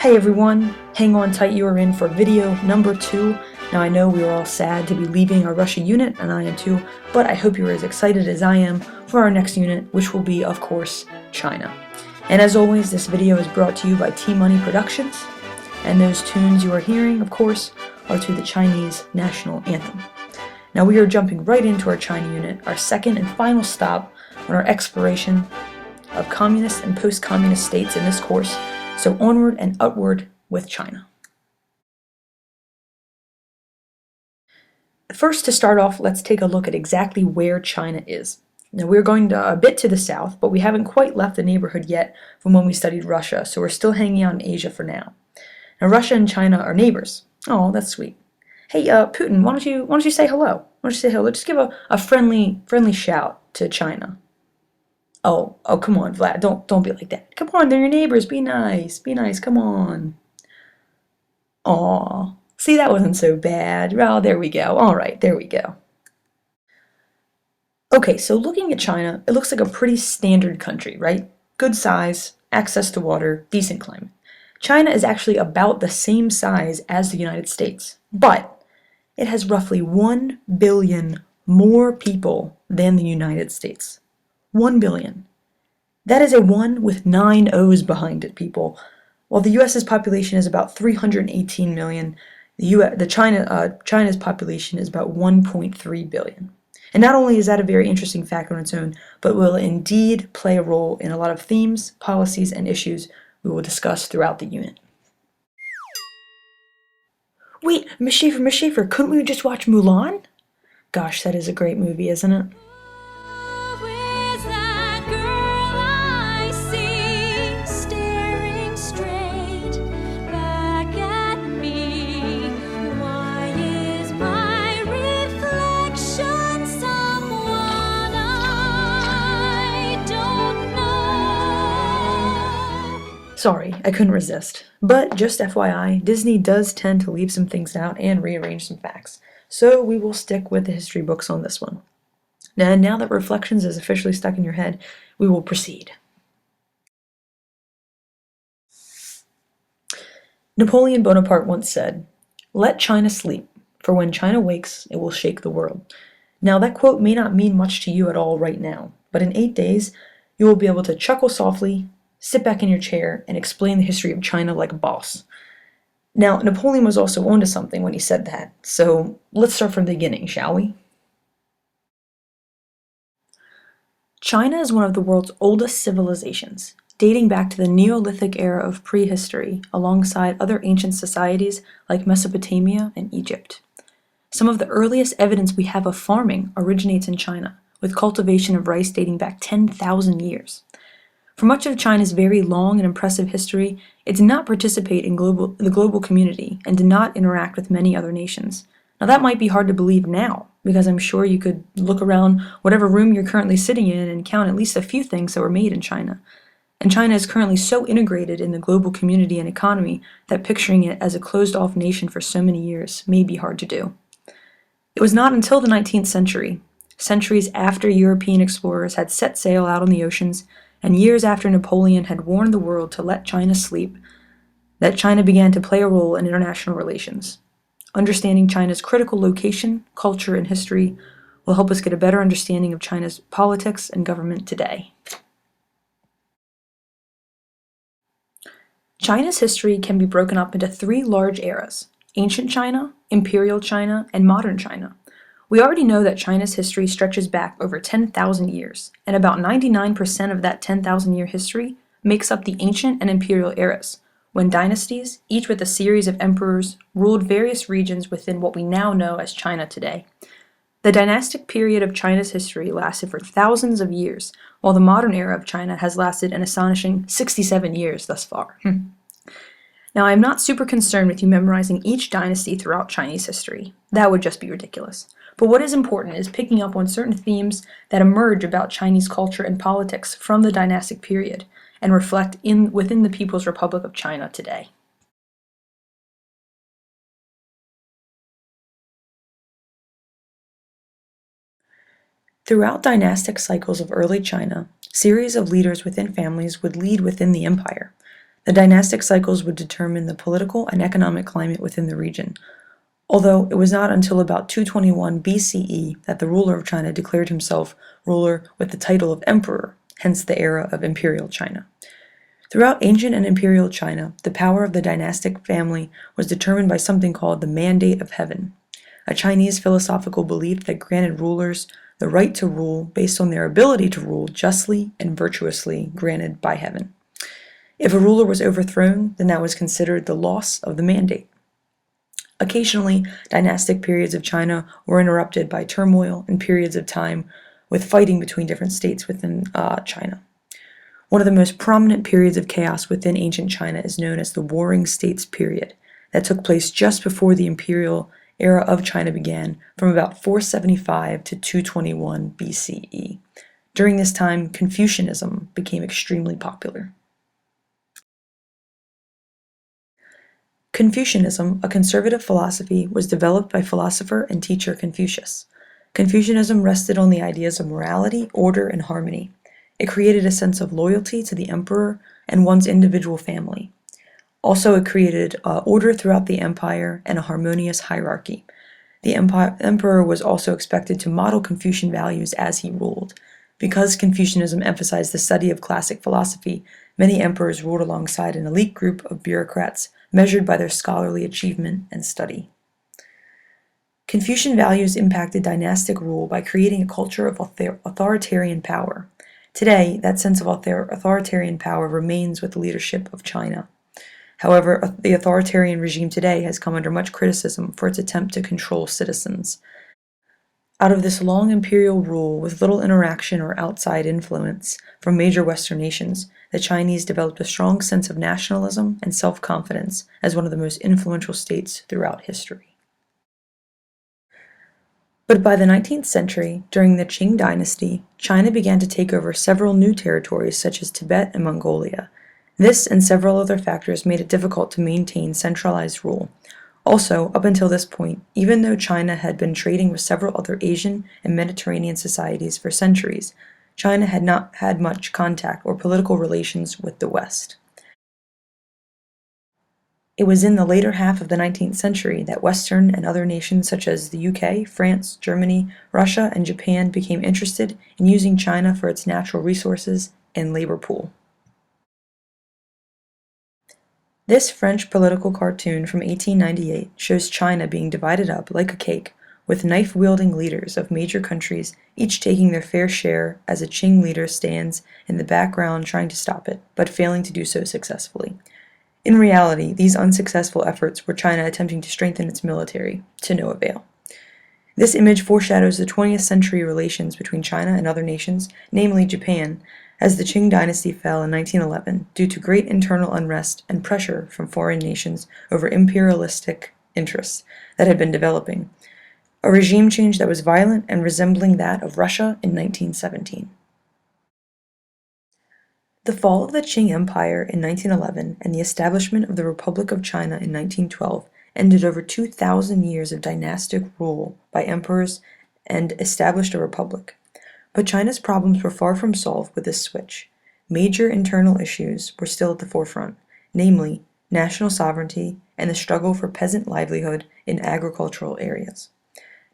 Hey everyone, hang on tight, you are in for video number 2. Now I know we are all sad to be leaving our Russia unit, and I am too, but I hope you're as excited as I am for our next unit, which will be, of course, China. And as always, this video is brought to you by T-Money Productions, and those tunes you are hearing, of course, are to the Chinese national anthem. Now we are jumping right into our China unit, our second and final stop on our exploration of communist and post-communist states in this course. So onward and upward with China. First, to start off, let's take a look at exactly where China is. Now we're going a bit to the south, but we haven't quite left the neighborhood yet from when we studied Russia, so we're still hanging out in Asia for now. Now Russia and China are neighbors. Oh, that's sweet. Hey, Putin, why don't you say hello? Why don't you say hello? Just give a friendly shout to China. Oh, come on, Vlad, don't be like that. Come on, they're your neighbors, be nice, come on. Aw, see, that wasn't so bad. Well, there we go. All right, there we go. Okay, so looking at China, it looks like a pretty standard country, right? Good size, access to water, decent climate. China is actually about the same size as the United States, but it has roughly 1 billion more people than the United States. 1 billion. That is a 1 with 9 O's behind it, people. While the U.S.'s population is about 318 million, China's population is about 1.3 billion. And not only is that a very interesting fact on its own, but will indeed play a role in a lot of themes, policies, and issues we will discuss throughout the unit. Wait, Miss Schaefer, couldn't we just watch Mulan? Gosh, that is a great movie, isn't it? Sorry, I couldn't resist. But just FYI, Disney does tend to leave some things out and rearrange some facts, so we will stick with the history books on this one. Now that Reflections is officially stuck in your head, we will proceed. Napoleon Bonaparte once said, "Let China sleep, for when China wakes, it will shake the world." Now that quote may not mean much to you at all right now, but in 8 days, you will be able to chuckle softly, sit back in your chair, and explain the history of China like a boss. Now, Napoleon was also onto something when he said that, so let's start from the beginning, shall we? China is one of the world's oldest civilizations, dating back to the Neolithic era of prehistory, alongside other ancient societies like Mesopotamia and Egypt. Some of the earliest evidence we have of farming originates in China, with cultivation of rice dating back 10,000 years. For much of China's very long and impressive history, it did not participate in the global community and did not interact with many other nations. Now that might be hard to believe now, because I'm sure you could look around whatever room you're currently sitting in and count at least a few things that were made in China. And China is currently so integrated in the global community and economy that picturing it as a closed-off nation for so many years may be hard to do. It was not until the 19th century, centuries after European explorers had set sail out on the oceans, and years after Napoleon had warned the world to let China sleep, that China began to play a role in international relations. Understanding China's critical location, culture, and history will help us get a better understanding of China's politics and government today. China's history can be broken up into 3 large eras: ancient China, imperial China, and modern China. We already know that China's history stretches back over 10,000 years, and about 99% of that 10,000-year history makes up the ancient and imperial eras, when dynasties, each with a series of emperors, ruled various regions within what we now know as China today. The dynastic period of China's history lasted for thousands of years, while the modern era of China has lasted an astonishing 67 years thus far. Now, I am not super concerned with you memorizing each dynasty throughout Chinese history. That would just be ridiculous. But what is important is picking up on certain themes that emerge about Chinese culture and politics from the dynastic period and reflect within the People's Republic of China today. Throughout dynastic cycles of early China, series of leaders within families would lead within the empire. The dynastic cycles would determine the political and economic climate within the region, although it was not until about 221 BCE that the ruler of China declared himself ruler with the title of emperor, hence the era of imperial China. Throughout ancient and imperial China, the power of the dynastic family was determined by something called the Mandate of Heaven, a Chinese philosophical belief that granted rulers the right to rule based on their ability to rule justly and virtuously granted by heaven. If a ruler was overthrown, then that was considered the loss of the mandate. Occasionally, dynastic periods of China were interrupted by turmoil and periods of time with fighting between different states within China. One of the most prominent periods of chaos within ancient China is known as the Warring States period, that took place just before the imperial era of China began, from about 475 to 221 BCE. During this time, Confucianism became extremely popular. Confucianism, a conservative philosophy, was developed by philosopher and teacher Confucius. Confucianism rested on the ideas of morality, order, and harmony. It created a sense of loyalty to the emperor and one's individual family. Also, it created order throughout the empire and a harmonious hierarchy. The emperor was also expected to model Confucian values as he ruled. Because Confucianism emphasized the study of classic philosophy, many emperors ruled alongside an elite group of bureaucrats measured by their scholarly achievement and study. Confucian values impacted dynastic rule by creating a culture of authoritarian power. Today, that sense of authoritarian power remains with the leadership of China. However, the authoritarian regime today has come under much criticism for its attempt to control citizens. Out of this long imperial rule with little interaction or outside influence from major Western nations, the Chinese developed a strong sense of nationalism and self-confidence as one of the most influential states throughout history. But by the 19th century, during the Qing dynasty, China began to take over several new territories such as Tibet and Mongolia. This and several other factors made it difficult to maintain centralized rule. Also, up until this point, even though China had been trading with several other Asian and Mediterranean societies for centuries, China had not had much contact or political relations with the West. It was in the later half of the 19th century that Western and other nations such as the UK, France, Germany, Russia, and Japan became interested in using China for its natural resources and labor pool. This French political cartoon from 1898 shows China being divided up like a cake, with knife-wielding leaders of major countries each taking their fair share as a Qing leader stands in the background trying to stop it, but failing to do so successfully. In reality, these unsuccessful efforts were China attempting to strengthen its military, to no avail. This image foreshadows the 20th century relations between China and other nations, namely Japan, as the Qing dynasty fell in 1911 due to great internal unrest and pressure from foreign nations over imperialistic interests that had been developing, a regime change that was violent and resembling that of Russia in 1917. The fall of the Qing Empire in 1911 and the establishment of the Republic of China in 1912 ended over 2,000 years of dynastic rule by emperors and established a republic. But China's problems were far from solved with this switch. Major internal issues were still at the forefront, namely national sovereignty and the struggle for peasant livelihood in agricultural areas.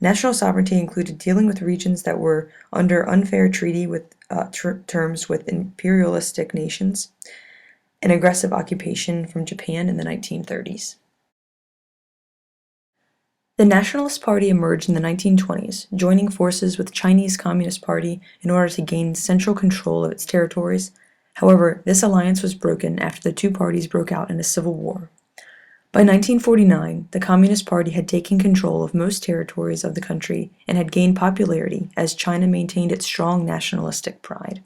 National sovereignty included dealing with regions that were under unfair treaty with terms with imperialistic nations, and aggressive occupation from Japan in the 1930s. The Nationalist Party emerged in the 1920s, joining forces with Chinese Communist Party in order to gain central control of its territories. However, this alliance was broken after the two parties broke out in a civil war. By 1949, the Communist Party had taken control of most territories of the country and had gained popularity as China maintained its strong nationalistic pride.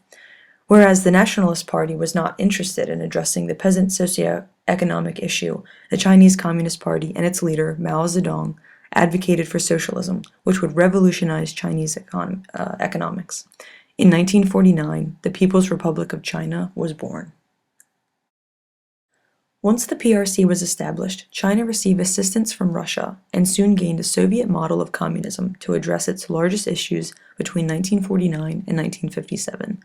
Whereas the Nationalist Party was not interested in addressing the peasant socio-economic issue, the Chinese Communist Party and its leader, Mao Zedong, advocated for socialism, which would revolutionize Chinese economics. In 1949, the People's Republic of China was born. Once the PRC was established, China received assistance from Russia and soon gained a Soviet model of communism to address its largest issues between 1949 and 1957.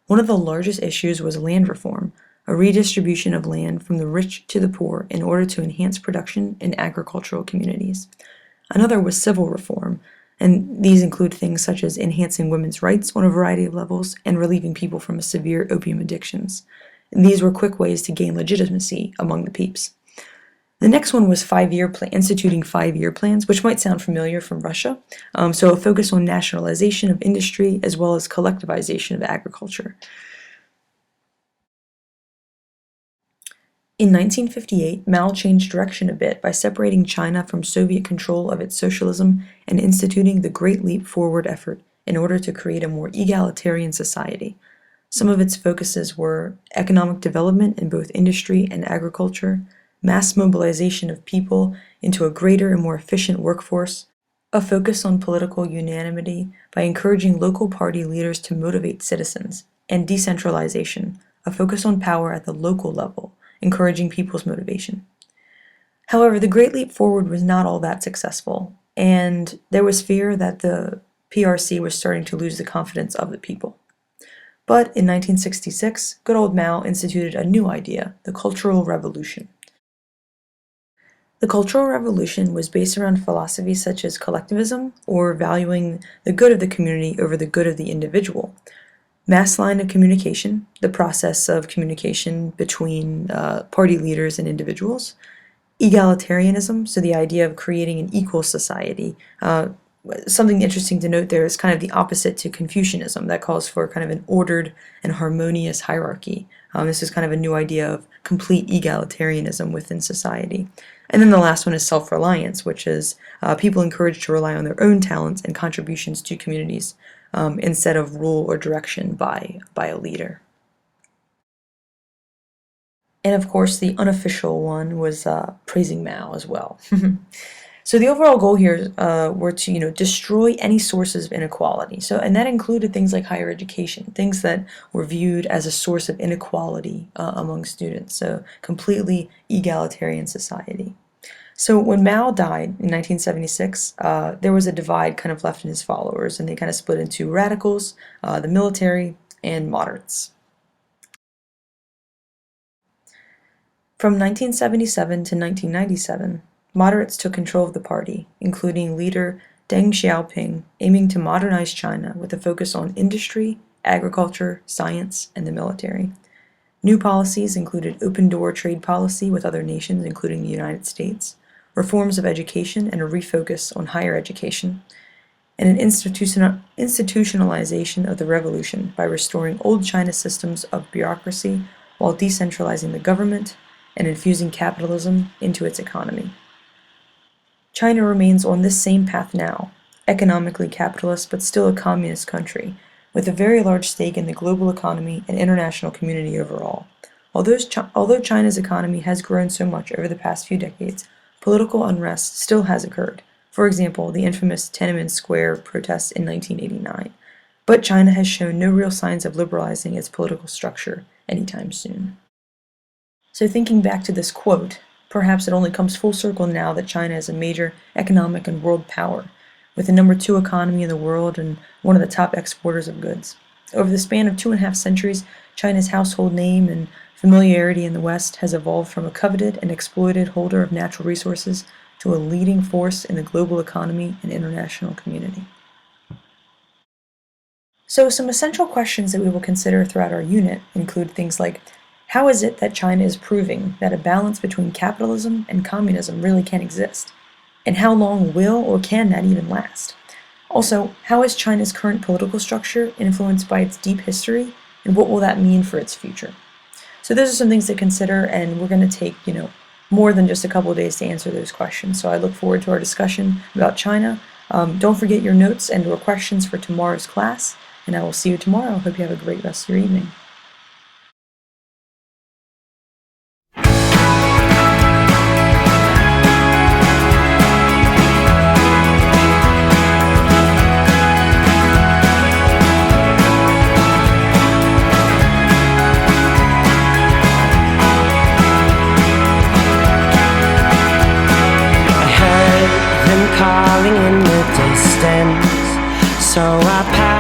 One of the largest issues was land reform, a redistribution of land from the rich to the poor in order to enhance production in agricultural communities. Another was civil reform, and these include things such as enhancing women's rights on a variety of levels and relieving people from severe opium addictions. And these were quick ways to gain legitimacy among the peeps. The next one was instituting 5-year plans, which might sound familiar from Russia. So a focus on nationalization of industry as well as collectivization of agriculture. In 1958, Mao changed direction a bit by separating China from Soviet control of its socialism and instituting the Great Leap Forward effort in order to create a more egalitarian society. Some of its focuses were economic development in both industry and agriculture, mass mobilization of people into a greater and more efficient workforce, a focus on political unanimity by encouraging local party leaders to motivate citizens, and decentralization, a focus on power at the local level, encouraging people's motivation. However, the Great Leap Forward was not all that successful, and there was fear that the PRC was starting to lose the confidence of the people. But in 1966, good old Mao instituted a new idea, the Cultural Revolution. The Cultural Revolution was based around philosophies such as collectivism, or valuing the good of the community over the good of the individual, mass line of communication, the process of communication between party leaders and individuals, egalitarianism, so the idea of creating an equal society. Something interesting to note there is kind of the opposite to Confucianism that calls for kind of an ordered and harmonious hierarchy. This is kind of a new idea of complete egalitarianism within society. And then the last one is self-reliance, which is people encouraged to rely on their own talents and contributions to communities instead of rule or direction by a leader. And of course, the unofficial one was praising Mao as well. So the overall goal here were to, destroy any sources of inequality. And that included things like higher education, things that were viewed as a source of inequality among students. So completely egalitarian society. So when Mao died in 1976, there was a divide kind of left in his followers, and they kind of split into radicals, the military, and moderates. From 1977 to 1997, moderates took control of the party, including leader Deng Xiaoping, aiming to modernize China with a focus on industry, agriculture, science, and the military. New policies included open-door trade policy with other nations, including the United States, reforms of education and a refocus on higher education, and an institutionalization of the revolution by restoring old China's systems of bureaucracy while decentralizing the government and infusing capitalism into its economy. China remains on this same path now, economically capitalist but still a communist country, with a very large stake in the global economy and international community overall. Although China's economy has grown so much over the past few decades, political unrest still has occurred. For example, the infamous Tiananmen Square protests in 1989. But China has shown no real signs of liberalizing its political structure anytime soon. So thinking back to this quote, perhaps it only comes full circle now that China is a major economic and world power, with the number 2 economy in the world and one of the top exporters of goods. Over the span of 2.5 centuries, China's household name and familiarity in the West has evolved from a coveted and exploited holder of natural resources to a leading force in the global economy and international community. So some essential questions that we will consider throughout our unit include things like, how is it that China is proving that a balance between capitalism and communism really can exist? And how long will or can that even last? Also, how is China's current political structure influenced by its deep history, and what will that mean for its future? So those are some things to consider, and we're going to take, more than just a couple of days to answer those questions. So I look forward to our discussion about China. Don't forget your notes and or questions for tomorrow's class, and I will see you tomorrow. Hope you have a great rest of your evening. Calling in the distance, so I pass